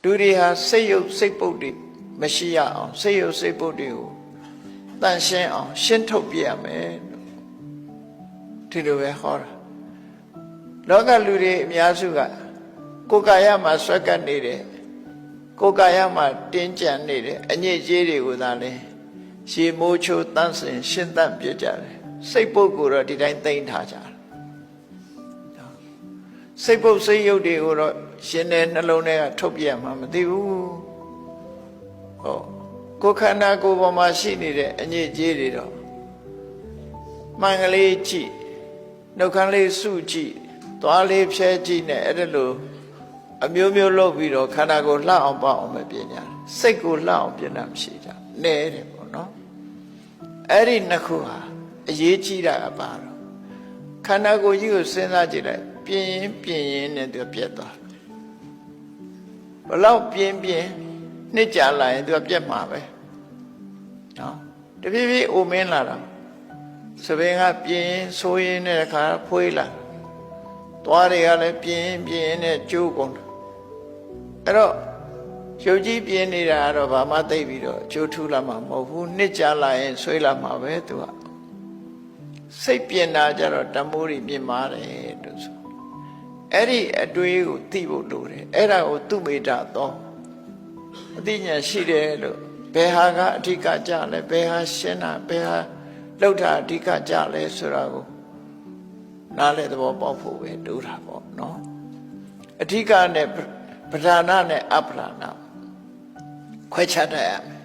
လူတွေဟာစိတ်ယုတ်စိတ်ပုတ်တွေမရှိရအောင်စိတ်ယုတ်စိတ်ပုတ်တွေကိုတန်ရှင်းအောင်ရှင်းထုတ်ပြရမယ်ဒီလိုပဲဟောတာလောကလူတွေအများစုကကိုယ်ကာယမှာဆွဲကပ်နေတယ်ကိုယ်ကာယမှာတင်းကြပ်နေတယ်အညစ်အကြေးတွေကိုသာလဲရှည်မိုးချိုးတန်းစင်ရှင်းသန့်ပြကြတယ်စိတ်ပုတ်ကိုတော့ဒီတိုင်းသိမ့်ထားကြတယ်စိတ်ပုတ်စိတ်ယုတ်တွေကိုတော့ရှင်တဲ့နှလုံးထဲကထုတ်ပြမှမသိဘူးဟောကိုယ်ခန္ဓာကိုယ်ပေါ်မှာရှိနေတဲ့အညစ်အကြေးတွေတော့မှန်ကလေးကြည့်နှုတ်ခမ်းလေးစုကြည့်သွားလေးဖြဲကြည့်နဲ့အဲ့ဒါလိုအမျိုးမျိုးလုပ်ပြီးတော့ခန္ဓာကိုယ်လှအောင်ပေါအောင်ပဲပြင်ကြတယ်စိတ်ကိုလှအောင်ပြင်တာမရှိကြနဲတယ်ပေါ့နော်အဲ့ဒီနှစ်ခုဟာအရေးကြီးတာအပါတော့ခန္ဓာကိုယ်ကြီးကိုစဉ်းစားကြည့်လိုက်ပြင်ရင်နဲ့သူပြတ်သွားဘလောက်ပြင်နှစ်ကြာလာရင်သူပြတ်မှာပဲနော်တဖြည်းဖြည်းအိုမင်းလာတာစပင်ကပြင်ဆိုးရင်တဲ့အခါဖွေးလာသွားတွေကလည်းပြင်နဲ့ကျိုးကုန်တယ်အဲ့တော့ရုပ်ကြီးပြင်နေတာကတော့ဘာမှသိပြီးတော့ကျိုးထူးလာမှာမဟုတ်ဘူးနှစ်ကြာလာရင်ဆွေးလာမှာပဲသူကစိတ်ပြင်တာကြတော့တမိုးတွေပြင်ပါတယ်လို့ဆိုအဲ့ဒီအတွေးကိုသိဖို့လိုတယ်အဲ့ဒါကိုသူ့မိတာတော့အသိဉာဏ်ရှိတယ်လို့ဘယ်ဟာကအဓိကကြလဲဘယ်ဟာရှင်းတာဘယ်ဟာလောက်တာအဓိကကြလဲဆိုတာကိုနားလေသဘောပေါက်ဖို့ပဲလိုတာပေါ့နော်အဓိကနဲ့ပဓာနနဲ့အပဓာနခွဲခြားတတ်ရမယ်